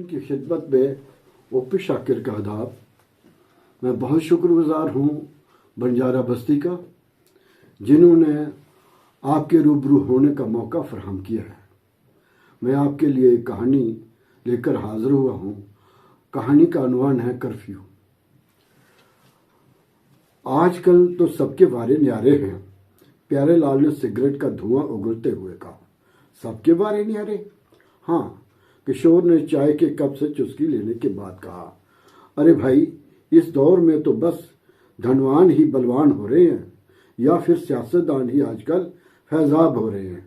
की खिदमत में ओपी शाकिर का आदाब। मैं बहुत शुक्रगुजार हूँ बंजारा बस्ती का, जिन्होंने आपके रूबरू होने का मौका फराहम किया है। मैं आपके लिए एक कहानी लेकर हाजिर हुआ हूँ। कहानी का उन्वान है कर्फ्यू। आजकल तो सबके वारे न्यारे हैं। प्यारे लाल ने सिगरेट का धुआं उगलते हुए कहा। सबके वारे न्यारे? हाँ, किशोर ने चाय के कप से चुस्की लेने के बाद कहा। अरे भाई, इस दौर में तो बस धनवान ही बलवान हो रहे हैं या फिर सियासतदान ही आजकल फैजाब हो रहे हैं।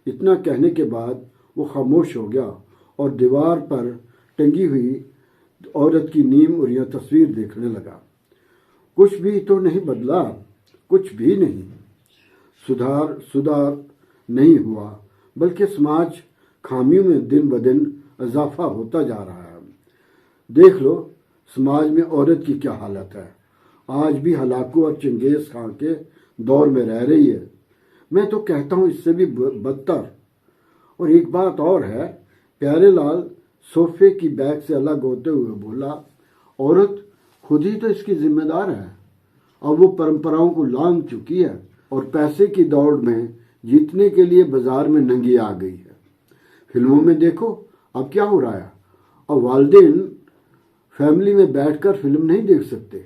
इतना कहने के बाद वो खामोश हो गया और दीवार पर टंगी हुई औरत की नीम उरिया तस्वीर देखने लगा। कुछ भी तो नहीं बदला, कुछ भी नहीं। सुधार नहीं हुआ, बल्कि समाज खामियों में दिन ब दिन इजाफा होता जा रहा है। देख लो समाज में औरत की क्या हालत है। आज भी हलाकू और चंगेज खां के दौर में रह रही है। मैं तो कहता हूँ इससे भी बदतर। और एक बात और है, प्यारे लाल सोफे की बैग से अलग होते हुए बोला, औरत खुद ही तो इसकी जिम्मेदार है। अब वो परंपराओं को लांघ चुकी है और पैसे की दौड़ में जीतने के लिए बाजार में नंगी आ गई है। फिल्मों में देखो अब क्या हो रहा है। अब वालिदैन फैमिली में बैठकर फिल्म नहीं देख सकते।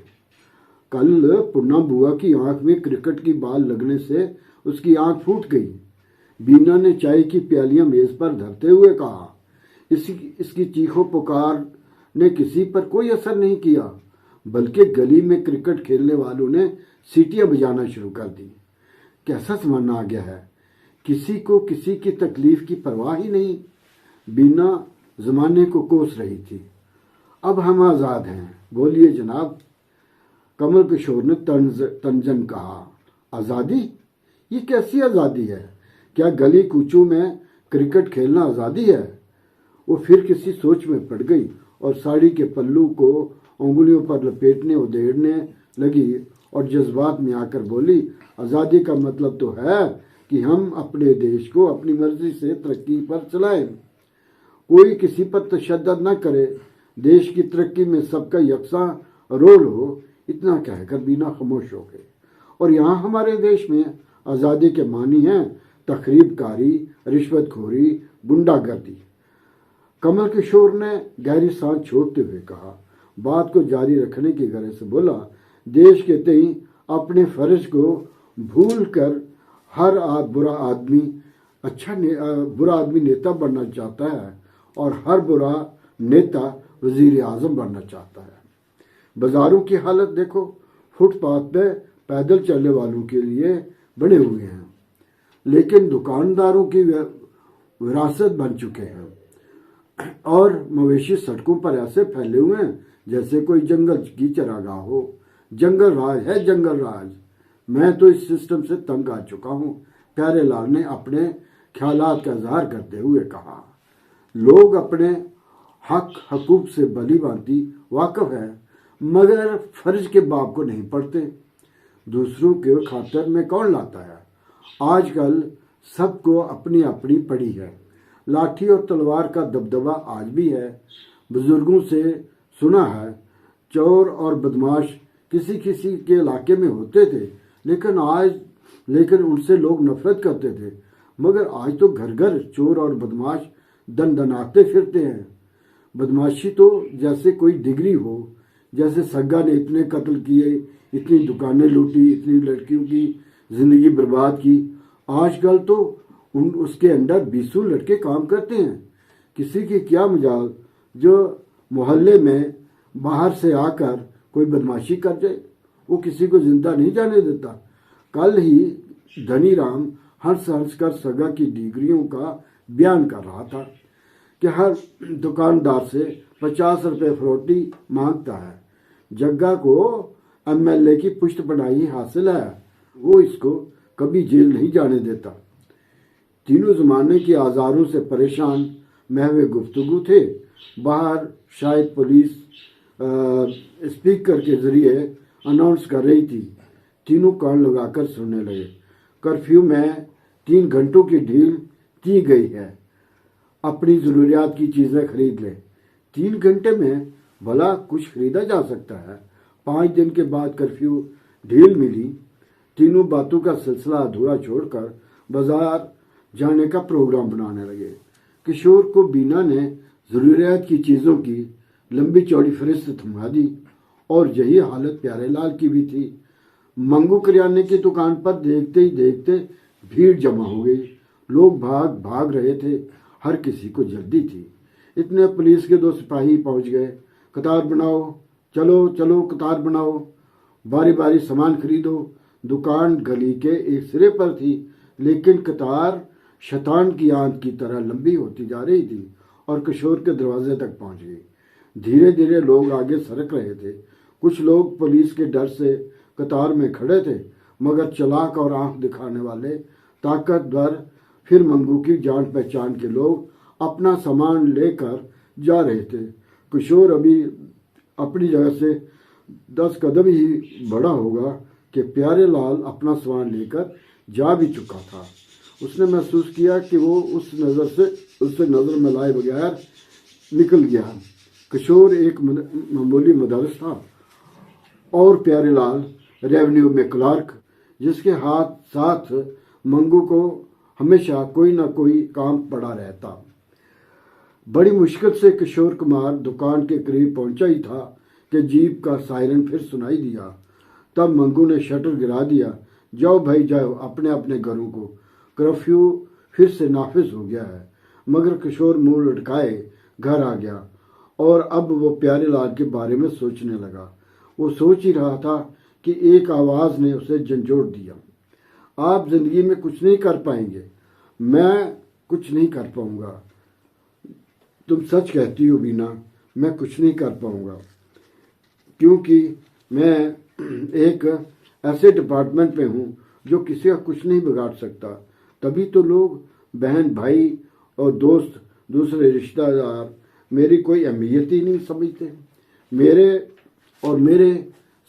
कल पुन्ना बुआ की आंख में क्रिकेट की बाल लगने से उसकी आंख फूट गई। बीना ने चाय की प्यालियां मेज पर धरते हुए कहा। इसकी चीखों पुकार ने किसी पर कोई असर नहीं किया, बल्कि गली में क्रिकेट खेलने वालों ने सीटियां बजाना शुरू कर दी। कैसा जमाना आ गया है, किसी को किसी की तकलीफ की परवाह ही नहीं। बीना जमाने को कोस रही थी। अब हम आज़ाद हैं, बोलिए जनाब। कमल किशोर ने तंजन कहा। आज़ादी? ये कैसी आज़ादी है? क्या गली कूचों में क्रिकेट खेलना आज़ादी है? वो फिर किसी सोच में पड़ गई और साड़ी के पल्लू को उंगलियों पर लपेटने उधेड़ने लगी और जज्बात में आकर बोली, आज़ादी का मतलब तो है कि हम अपने देश को अपनी मर्जी से तरक्की पर चलाएं। कोई किसी पर तशद्दुद न करे, देश की तरक्की में सबका यकसा रोल हो। इतना कहकर बीना खामोश हो गए। और यहाँ हमारे देश में आज़ादी के मानी हैं तखरीबकारी, रिश्वतखोरी, गुंडागर्दी। कमल किशोर ने गहरी सांस छोड़ते हुए कहा। बात को जारी रखने की गरज से बोला, देश के तई अपने फर्ज को भूल कर हर बुरा आदमी नेता बनना चाहता है और हर बुरा नेता वजीर आजम बनना चाहता है। बाजारों की हालत देखो, फुटपाथ पे पैदल चलने वालों के लिए बने हुए हैं, लेकिन दुकानदारों की विरासत बन चुके हैं। और मवेशी सड़कों पर ऐसे फैले हुए हैं जैसे कोई जंगल की चरागाह हो। जंगल राज है, जंगल राज। मैं तो इस सिस्टम से तंग आ चुका हूँ, प्यारे लाल ने अपने ख्यालात का इजहार करते हुए कहा। लोग अपने हक हकूक से भली भांति वाकिफ है, मगर फर्ज के बाब को नहीं पढ़ते। दूसरों के खातर में कौन लाता है? आजकल सबको अपनी अपनी पड़ी है। लाठी और तलवार का दबदबा आज भी है। बुजुर्गों से सुना है चोर और बदमाश किसी किसी के इलाके में होते थे, लेकिन उनसे लोग नफरत करते थे। मगर आज तो घर घर चोर और बदमाश दनाते फिरते हैं। बदमाशी तो जैसे कोई डिग्री हो, जैसे सग्गा ने इतने कत्ल किए, इतनी दुकानें लूटी, इतनी लड़कियों की जिंदगी बर्बाद की। आजकल तो उसके अंदर 20 लड़के काम करते हैं। किसी की क्या मजाल जो मोहल्ले में बाहर से आकर कोई बदमाशी कर जाए। वो किसी को जिंदा नहीं जाने देता। कल ही धनी राम हंस कर सगा की डिग्रियों का बयान कर रहा था कि हर दुकानदार से 50 रुपए फरोटी मांगता है। जग्गा को MLA की पुष्ट पढ़ाई हासिल है, वो इसको कभी जेल नहीं जाने देता। तीनों जमाने के आजारों से परेशान महवे गुफ्तगू थे। बाहर शायद पुलिस स्पीकर के जरिए अनाउंस कर रही थी। तीनों कान लगाकर सुनने लगे। कर्फ्यू में 3 घंटों की ढील दी गई है। अपनी ज़रूरियात की चीज़ें खरीद लें। 3 घंटे में भला कुछ खरीदा जा सकता है। 5 दिन के बाद कर्फ्यू ढील मिली। तीनों बातों का सिलसिला अधूरा छोड़कर बाजार जाने का प्रोग्राम बनाने लगे। किशोर को बीना ने जरूरियात की चीज़ों की लंबी चौड़ी फहरिस्त थमा दी और यही हालत प्यारेलाल की भी थी। मंगू किराने की दुकान पर देखते ही देखते भीड़ जमा हो गई। लोग भाग रहे थे, हर किसी को जल्दी थी। इतने पुलिस के 2 सिपाही पहुंच गए। कतार बनाओ, चलो चलो कतार बनाओ, बारी बारी सामान खरीदो। दुकान गली के एक सिरे पर थी, लेकिन कतार शैतान की आंत की तरह लंबी होती जा रही थी और किशोर के दरवाजे तक पहुंच गई। धीरे धीरे लोग आगे सरक रहे थे। कुछ लोग पुलिस के डर से कतार में खड़े थे, मगर चालाक और आंख दिखाने वाले ताकतवर फिर मंगू की जान पहचान के लोग अपना सामान लेकर जा रहे थे। किशोर अभी अपनी जगह से 10 कदम ही बड़ा होगा कि प्यारेलाल अपना सामान लेकर जा भी चुका था। उसने महसूस किया कि वो उससे नजर मिलाए बगैर निकल गया। किशोर एक मामूली मदरस था और प्यारेलाल रेवेन्यू में क्लर्क, जिसके हाथ साथ मंगू को हमेशा कोई ना कोई काम पड़ा रहता। बड़ी मुश्किल से किशोर कुमार दुकान के करीब पहुंचा ही था कि जीप का सायरन फिर सुनाई दिया। तब मंगू ने शटर गिरा दिया। जाओ भाई जाओ अपने अपने घरों को, कर्फ्यू फिर से नाफिज हो गया है। मगर किशोर मुंह लटकाए घर आ गया और अब वो प्यारेलाल के बारे में सोचने लगा। वो सोच ही रहा था कि एक आवाज़ ने उसे झंझोड़ दिया। आप जिंदगी में कुछ नहीं कर पाएंगे। मैं कुछ नहीं कर पाऊंगा। तुम सच कहती हो बीना, मैं कुछ नहीं कर पाऊंगा, क्योंकि मैं एक ऐसे डिपार्टमेंट में हूँ जो किसी का कुछ नहीं बिगाड़ सकता। तभी तो लोग, बहन भाई और दोस्त, दूसरे रिश्तेदार मेरी कोई अहमियत ही नहीं समझते। मेरे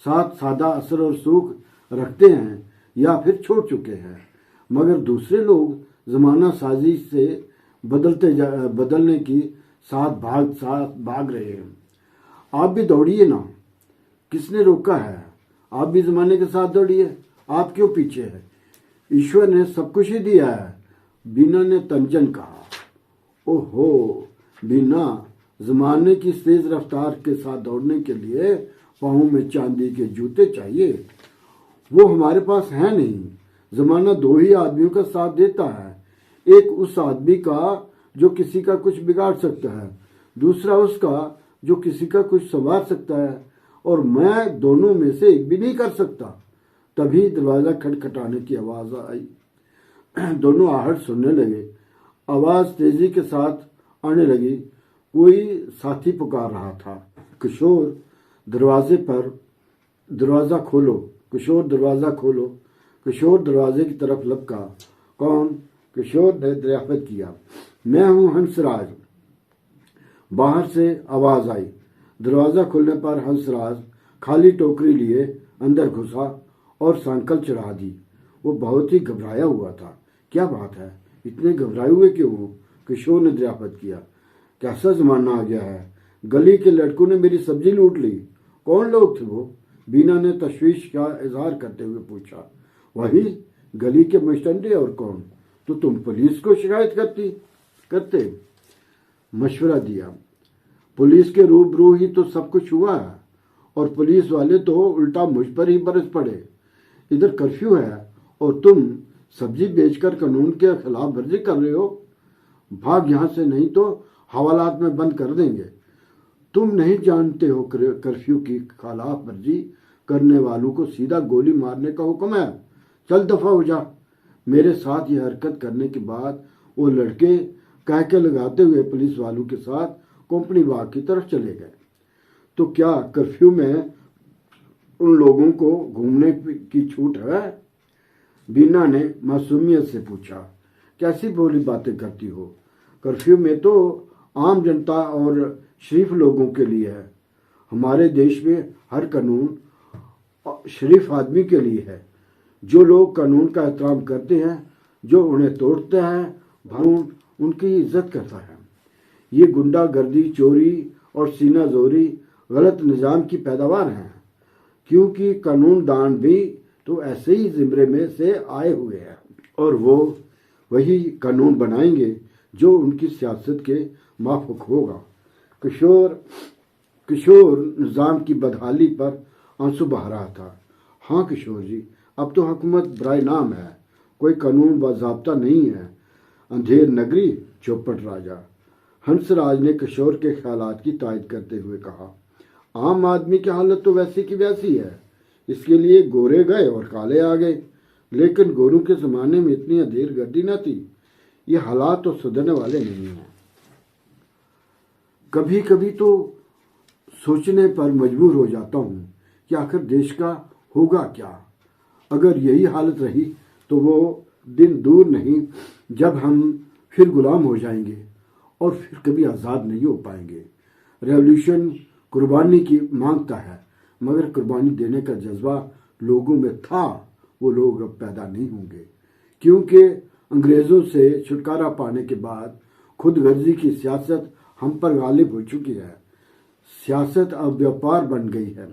साथ सादा असर और सुख रखते हैं या फिर छोड़ चुके हैं। मगर दूसरे लोग ज़माना साजी से बदलने की साथ भाग रहे हैं। आप भी दौड़िए ना, किसने रोका है? आप भी ज़माने के साथ दौड़िए, आप क्यों पीछे है? ईश्वर ने सब कुछ ही दिया है, बीना ने तंजन कहा। ओहो बीना, ज़माने की तेज रफ्तार के साथ दौड़ने के लिए पाँव में चांदी के जूते चाहिए। वो हमारे पास है नहीं। ज़माना 2 ही आदमियों का साथ देता है। एक उस आदमी का जो किसी का कुछ बिगाड़ सकता है, दूसरा उसका जो किसी का कुछ संवार सकता है, और मैं दोनों में से एक भी नहीं कर सकता। तभी दरवाज़ा खटखटाने की आवाज़ आई। दोनों आहट सुनने लगे। आवाज़ तेजी के साथ आने लगी। कोई साथी पुकार रहा था, किशोर दरवाज़ा खोलो, किशोर दरवाज़ा खोलो। किशोर दरवाजे की तरफ लपका। कौन? किशोर ने दरियाफ्त किया। मैं हूँ हंसराज। बाहर से आवाज़ आई। दरवाज़ा खुलने पर हंसराज खाली टोकरी लिए अंदर घुसा और सांकल चढ़ा दी। वो बहुत ही घबराया हुआ था। क्या बात है, इतने घबराए हुए क्यों हो? किशोर ने दरियाफ्त किया। कैसा ज़माना आ गया है, गली के लड़कों ने मेरी सब्जी लूट ली। कौन लोग थे वो? बीना ने तशवीश का इजहार करते हुए पूछा। वही गली के मुश्तंडे, और कौन? तो तुम पुलिस को शिकायत करते? मशवरा दिया। पुलिस के रूबरू ही तो सब कुछ हुआ है, और पुलिस वाले तो उल्टा मुझ पर ही बरस पड़े। इधर कर्फ्यू है और तुम सब्जी बेचकर कानून के खिलाफ वर्जी कर रहे हो। भाग यहाँ से, नहीं तो हवालात में बंद कर देंगे। तुम नहीं जानते हो कर्फ्यू की खिलाफ वर्जी करने वालों को सीधा गोली मारने का हुक्म है। चल दफा हो जा। मेरे साथ ये हरकत करने के बाद वो लड़के कह के लगाते हुए पुलिस वालों के साथ कंपनी बाग की तरफ चले गए। तो क्या कर्फ्यू में उन लोगों को घूमने की छूट है? बीना ने मासूमियत से पूछा। कैसी भोली बातें करती हो? कर्फ्यू में तो आम जनता और शरीफ लोगों के लिए है। हमारे देश में हर कानून शरीफ आदमी के लिए है। जो लोग कानून का एहतराम करते हैं, जो उन्हें तोड़ते हैं, कानून उनकी इज्जत करता है। ये गुंडागर्दी, चोरी और सीना जोरी गलत निज़ाम की पैदावार हैं, क्योंकि कानून दान भी तो ऐसे ही ज़िम्रे में से आए हुए हैं और वो वही कानून बनाएंगे जो उनकी सियासत के माफक होगा। किशोर निज़ाम की बदहाली पर आंसू बहा रहा था। हाँ किशोर जी, अब तो हुकूमत बराए नाम है, कोई कानून बाज़ाब्ता नहीं है। अंधेर नगरी चौपट राजा। हंसराज ने किशोर के ख्यालात की तायद करते हुए कहा, आम आदमी की हालत तो वैसी की वैसी है, इसके लिए गोरे गए और काले आ गए, लेकिन गोरों के ज़माने में इतनी अंधेर गर्दी न थी। ये हालात तो सुधरने वाले नहीं हैं। कभी कभी तो सोचने पर मजबूर हो जाता हूँ कि आखिर देश का होगा क्या। अगर यही हालत रही तो वो दिन दूर नहीं जब हम फिर गुलाम हो जाएंगे और फिर कभी आज़ाद नहीं हो पाएंगे। रेवोल्यूशन कुर्बानी की मांगता है, मगर कुर्बानी देने का जज्बा लोगों में था, वो लोग अब पैदा नहीं होंगे, क्योंकि अंग्रेज़ों से छुटकारा पाने के बाद खुद गर्जी की सियासत हम पर गालिब हो चुकी है। सियासत अब व्यापार बन गई है।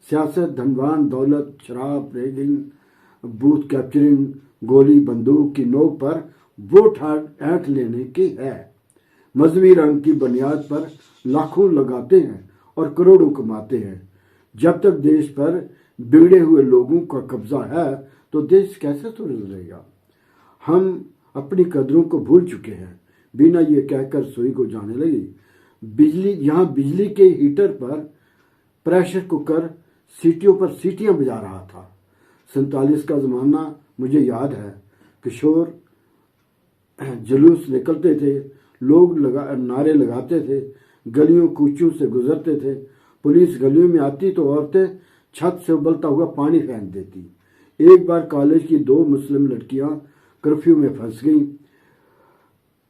सियासत धनवान, दौलत, शराब, रेगिंग, बूथ कैप्चरिंग, गोली बंदूक की नोक पर वोट ऐंठ लेने की है। मजहबी रंग की बुनियाद पर लाखों लगाते हैं और करोड़ों कमाते हैं। जब तक देश पर बिगड़े हुए लोगों का कब्जा है तो देश कैसे सुधरेगा। हम अपनी कदरों को भूल चुके हैं। बिना ये कहकर सुई को जाने लगी। बिजली के हीटर पर प्रेशर कुकर सीटियों पर सीटियां बजा रहा था। 47 का ज़माना मुझे याद है। किशोर जुलूस निकलते थे, लोग नारे लगाते थे, गलियों कूचों से गुजरते थे। पुलिस गलियों में आती तो औरतें छत से उबलता हुआ पानी फेंक देती। एक बार कॉलेज की 2 मुस्लिम लड़कियां कर्फ्यू में फंस गईं।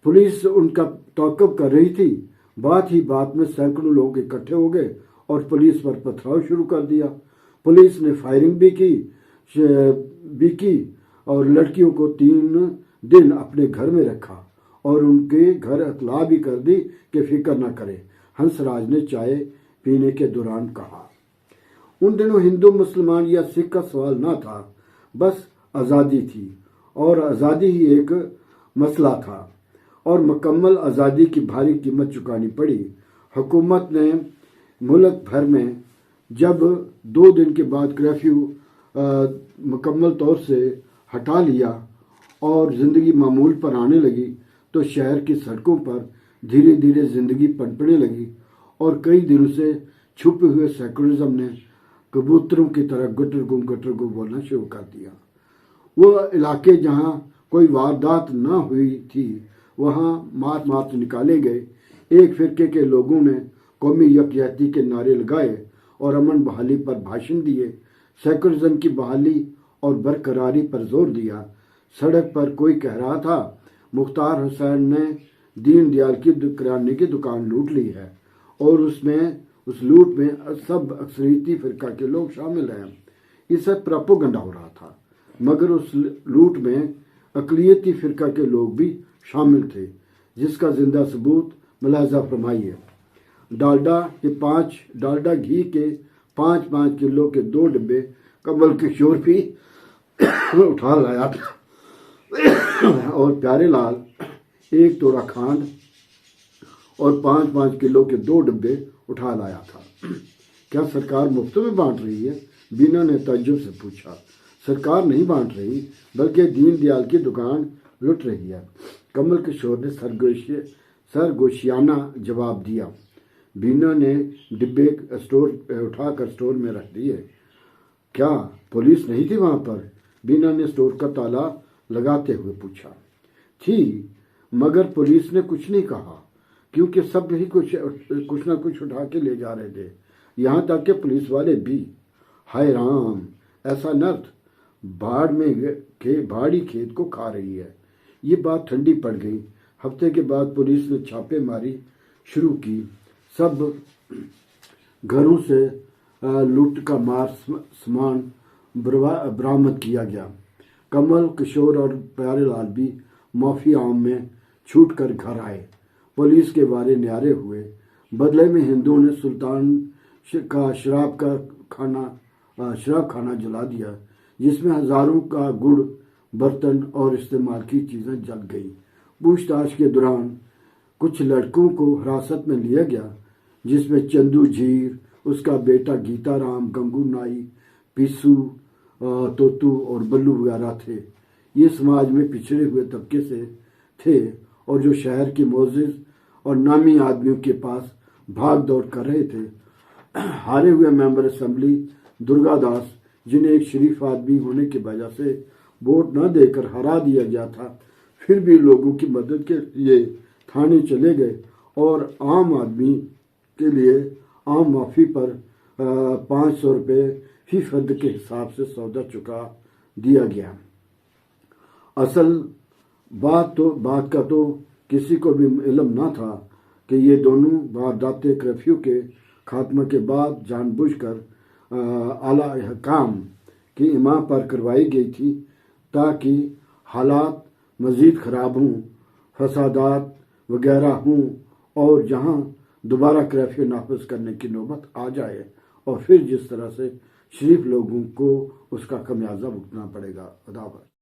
पुलिस उनका तौक़ुफ़ कर रही थी। बात ही बात में सैकड़ों लोग इकट्ठे हो गए और पुलिस पर पथराव शुरू कर दिया। पुलिस ने फायरिंग भी की और लड़कियों को 3 दिन अपने घर में रखा और उनके घर इतला भी कर दी कि फिक्र न करे। हंसराज ने चाय पीने के दौरान कहा, उन दिनों हिंदू मुसलमान या सिख का सवाल न था, बस आज़ादी थी और आज़ादी ही एक मसला था और मुकम्मल आज़ादी की भारी कीमत चुकानी पड़ी। हुकूमत ने मुल्क भर में जब 2 दिन के बाद कर्फ्यू मुकम्मल तौर से हटा लिया और ज़िंदगी मामूल पर आने लगी तो शहर की सड़कों पर धीरे धीरे ज़िंदगी पनपने लगी और कई दिनों से छुपे हुए सेकुलरिज्म ने कबूतरों की तरह गटर गुम बोलना शुरू कर दिया। वो इलाके जहाँ कोई वारदात न हुई थी वहाँ मार निकाले गए। एक फिरके के लोगों ने कौमी यकजहती के नारे लगाए और अमन बहाली पर भाषण दिए। सेकुलरिज्म की बहाली और बरकरारी पर जोर दिया। सड़क पर कोई कह रहा था, मुख्तार हुसैन ने दीन दयाल की किराने की दुकान लूट ली है और उस लूट में सब अक्सरियती फिरका के लोग शामिल हैं। इस सब प्रोपेगेंडा हो रहा था, मगर उस लूट में अक़लियती फिरका के लोग भी शामिल थे, जिसका जिंदा सबूत मुलाजा फरमाइए। डालडा घी के 5-5 किलो के 2 डिब्बे कमल किशोर भी उठा लाया था और प्यारे लाल 1 तोड़ा खांड और 5-5 किलो के 2 डिब्बे उठा लाया था। क्या सरकार मुफ्त में बांट रही है? बीना ने तज्जुब से पूछा। सरकार नहीं बांट रही, बल्कि दीन दयाल की दुकान लुट रही है, कमल किशोर ने सरगोशियाना जवाब दिया। बीना ने डिब्बे उठाकर स्टोर में रख दिए। क्या पुलिस नहीं थी वहां पर? बीना ने स्टोर का ताला लगाते हुए पूछा। थी, मगर पुलिस ने कुछ नहीं कहा, क्योंकि सब ही कुछ ना कुछ उठा के ले जा रहे थे, यहाँ तक कि पुलिस वाले भी। हाय राम, ऐसा नर्थ भाड़ी खेत को खा रही है। ये बात ठंडी पड़ गई। हफ्ते के बाद पुलिस ने छापेमारी शुरू की। सब घरों से लूट का मार सामान बरामद किया गया। कमल किशोर और प्यारेलाल भी माफी आम में छूट कर घर आए। पुलिस के वारे न्यारे हुए, बदले में हिंदुओं ने सुल्तान का शराब खाना जला दिया, जिसमें हजारों का गुड़, बर्तन और इस्तेमाल की चीजें जल गई। पूछताछ के दौरान कुछ लड़कों को हिरासत में लिया गया, जिसमें चंदू झीर, उसका बेटा गीताराम, गंगू नाई, पिस्सू, तोतू और बल्लू वगैरह थे। ये समाज में पिछड़े हुए तबके से थे और जो शहर के मोअज़्ज़िज़ और नामी आदमियों के पास भाग दौड़ कर रहे थे। हारे हुए मेंबर असेंबली दुर्गादास, जिन्हें एक शरीफ आदमी होने की वजह से वोट न देकर हरा दिया गया था, फिर भी लोगों की मदद के लिए थाने चले गए और आम आदमी के लिए आम माफी पर 500 रुपये फी फर्द के हिसाब से सौदा चुका दिया गया। असल बात का तो किसी को भी इल्म न था कि ये दोनों वारदातें कर्फ्यू के खात्मे के बाद जानबूझकर आला हकाम की इमाम पर करवाई गई थी, ताकि हालात मज़ीद ख़राब हों, फसादात वगैरह हों और जहां दोबारा कर्फ्यू नाफिज करने की नौबत आ जाए और फिर जिस तरह से शरीफ लोगों को उसका खमियाजा भुगतना पड़ेगा। खुदा हाफ़िज़।